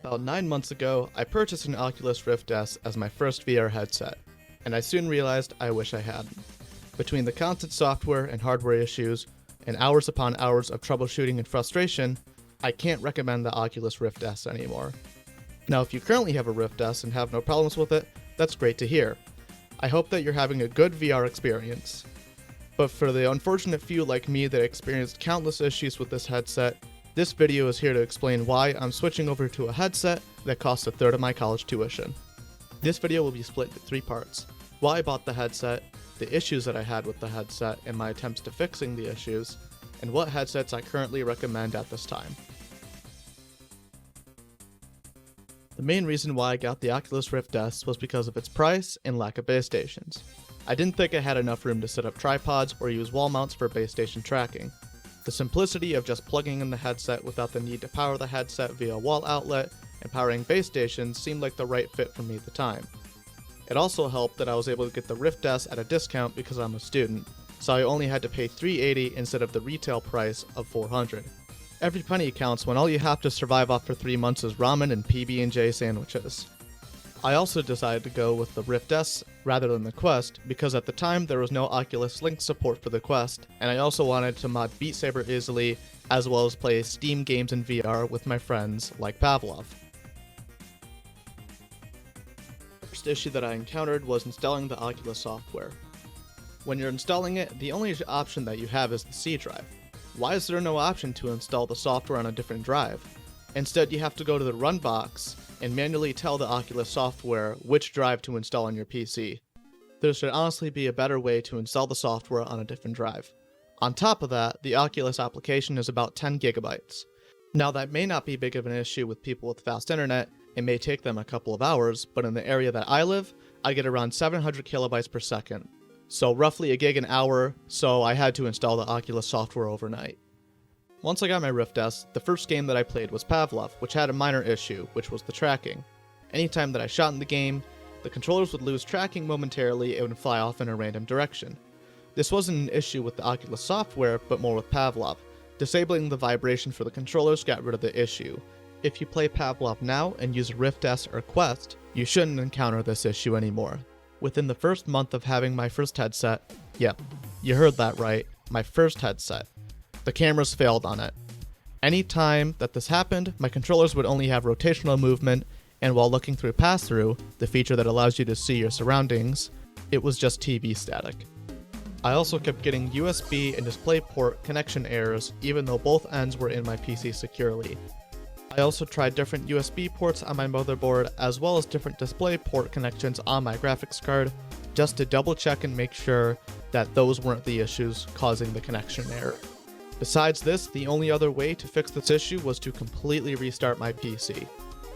About 9 months ago, I purchased an Oculus Rift S as my first VR headset, and I soon realized I wish I hadn't. Between the constant software and hardware issues, and hours upon hours of troubleshooting and frustration, I can't recommend the Oculus Rift S anymore. Now, if you currently have a Rift S and have no problems with it, that's great to hear. I hope that you're having a good VR experience. But for the unfortunate few like me that experienced countless issues with this headset, this video is here to explain why I'm switching over to a headset that costs a third of my college tuition. This video will be split into 3 parts: why I bought the headset, the issues that I had with the headset and my attempts to fixing the issues, and what headsets I currently recommend at this time. The main reason why I got the Oculus Rift S was because of its price and lack of base stations. I didn't think I had enough room to set up tripods or use wall mounts for base station tracking. The simplicity of just plugging in the headset without the need to power the headset via a wall outlet and powering base stations seemed like the right fit for me at the time. It also helped that I was able to get the Rift S at a discount because I'm a student, so I only had to pay $380 instead of the retail price of $400. Every penny counts when all you have to survive off for 3 months is ramen and PB&J sandwiches. I also decided to go with the Rift S rather than the Quest because at the time there was no Oculus Link support for the Quest, and I also wanted to mod Beat Saber easily as well as play Steam games in VR with my friends like Pavlov. The first issue that I encountered was installing the Oculus software. When you're installing it, the only option that you have is the C drive. Why is there no option to install the software on a different drive? Instead, you have to go to the run box and manually tell the Oculus software which drive to install on your PC. There should honestly be a better way to install the software on a different drive. On top of that, the Oculus application is about 10 gigabytes. Now that may not be big of an issue with people with fast internet, it may take them a couple of hours, but in the area that I live, I get around 700 kilobytes per second. So roughly a gig an hour, so I had to install the Oculus software overnight. Once I got my Rift S, the first game that I played was Pavlov, which had a minor issue, which was the tracking. Anytime that I shot in the game, the controllers would lose tracking momentarily and would fly off in a random direction. This wasn't an issue with the Oculus software, but more with Pavlov. Disabling the vibration for the controllers got rid of the issue. If you play Pavlov now and use Rift S or Quest, you shouldn't encounter this issue anymore. Within the first month of having my first headset, yep, you heard that right, my first headset, the cameras failed on it. Any time that this happened, my controllers would only have rotational movement, and while looking through pass-through, the feature that allows you to see your surroundings, it was just TV static. I also kept getting USB and DisplayPort connection errors even though both ends were in my PC securely. I also tried different USB ports on my motherboard as well as different DisplayPort connections on my graphics card just to double check and make sure that those weren't the issues causing the connection error. Besides this, the only other way to fix this issue was to completely restart my PC.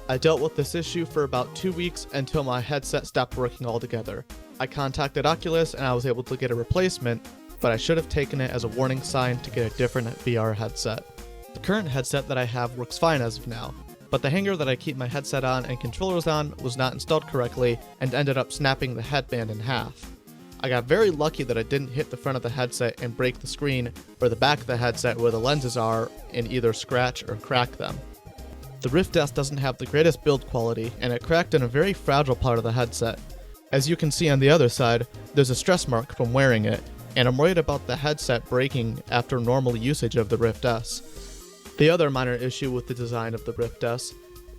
I dealt with this issue for about 2 weeks until my headset stopped working altogether. I contacted Oculus and I was able to get a replacement, but I should have taken it as a warning sign to get a different VR headset. The current headset that I have works fine as of now, but the hanger that I keep my headset on and controllers on was not installed correctly and ended up snapping the headband in half. I got very lucky that I didn't hit the front of the headset and break the screen or the back of the headset where the lenses are and either scratch or crack them. The Rift S doesn't have the greatest build quality and it cracked in a very fragile part of the headset. As you can see on the other side, there's a stress mark from wearing it, and I'm worried about the headset breaking after normal usage of the Rift S. The other minor issue with the design of the Rift S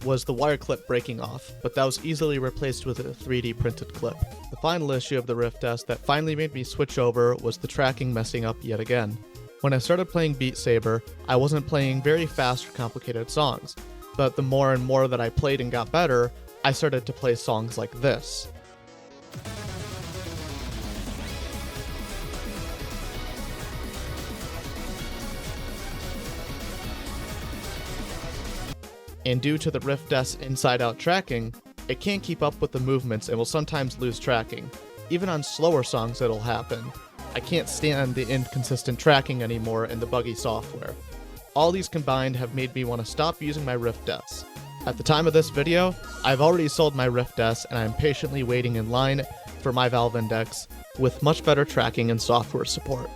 was the wire clip breaking off, but that was easily replaced with a 3D printed clip. The final issue of the Rift S that finally made me switch over was the tracking messing up yet again. When I started playing Beat Saber, I wasn't playing very fast or complicated songs, but the more and more that I played and got better, I started to play songs like this. And due to the Rift S inside-out tracking, it can't keep up with the movements and will sometimes lose tracking. Even on slower songs it'll happen. I can't stand the inconsistent tracking anymore in the buggy software. All these combined have made me want to stop using my Rift S. At the time of this video, I've already sold my Rift S and I'm patiently waiting in line for my Valve Index with much better tracking and software support.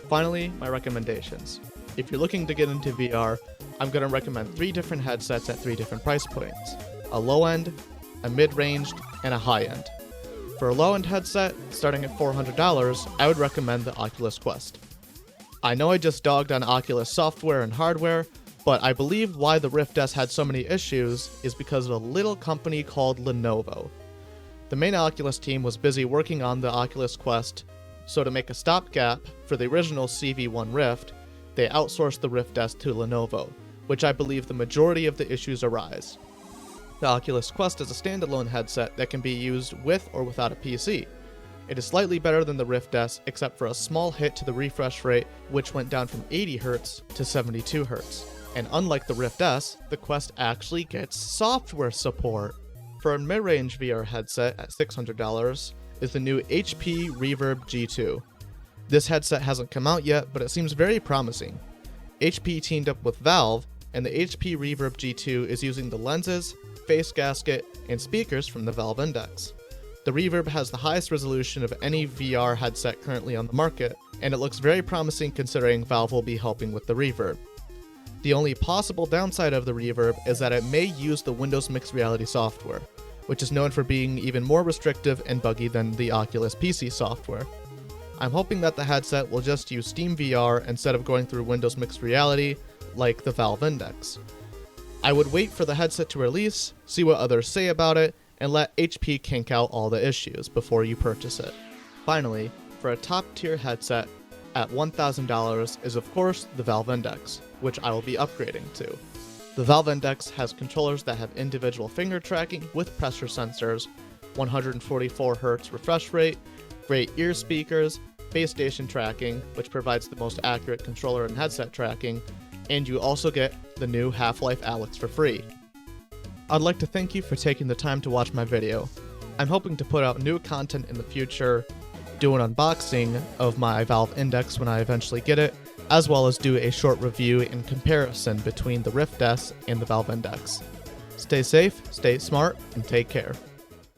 Finally, my recommendations. If you're looking to get into VR, I'm going to recommend 3 different headsets at 3 different price points: a low-end, a mid-ranged, and a high-end. For a low-end headset, starting at $400, I would recommend the Oculus Quest. I know I just dogged on Oculus software and hardware, but I believe why the Rift S had so many issues is because of a little company called Lenovo. The main Oculus team was busy working on the Oculus Quest, so to make a stopgap for the original CV1 Rift, they outsourced the Rift S to Lenovo, which I believe the majority of the issues arise. The Oculus Quest is a standalone headset that can be used with or without a PC. It is slightly better than the Rift S, except for a small hit to the refresh rate, which went down from 80Hz to 72Hz. And unlike the Rift S, the Quest actually gets software support. For a mid-range VR headset at $600 is the new HP Reverb G2. This headset hasn't come out yet, but it seems very promising. HP teamed up with Valve, and the HP Reverb G2 is using the lenses, face gasket, and speakers from the Valve Index. The Reverb has the highest resolution of any VR headset currently on the market, and it looks very promising considering Valve will be helping with the Reverb. The only possible downside of the Reverb is that it may use the Windows Mixed Reality software, which is known for being even more restrictive and buggy than the Oculus PC software. I'm hoping that the headset will just use Steam VR instead of going through Windows Mixed Reality like the Valve Index. I would wait for the headset to release, see what others say about it, and let HP kink out all the issues before you purchase it. Finally, for a top-tier headset at $1,000 is of course the Valve Index, which I will be upgrading to. The Valve Index has controllers that have individual finger tracking with pressure sensors, 144Hz refresh rate, great ear speakers, base station tracking, which provides the most accurate controller and headset tracking, and you also get the new Half-Life Alyx for free. I'd like to thank you for taking the time to watch my video. I'm hoping to put out new content in the future, do an unboxing of my Valve Index when I eventually get it, as well as do a short review and comparison between the Rift S and the Valve Index. Stay safe, stay smart, and take care.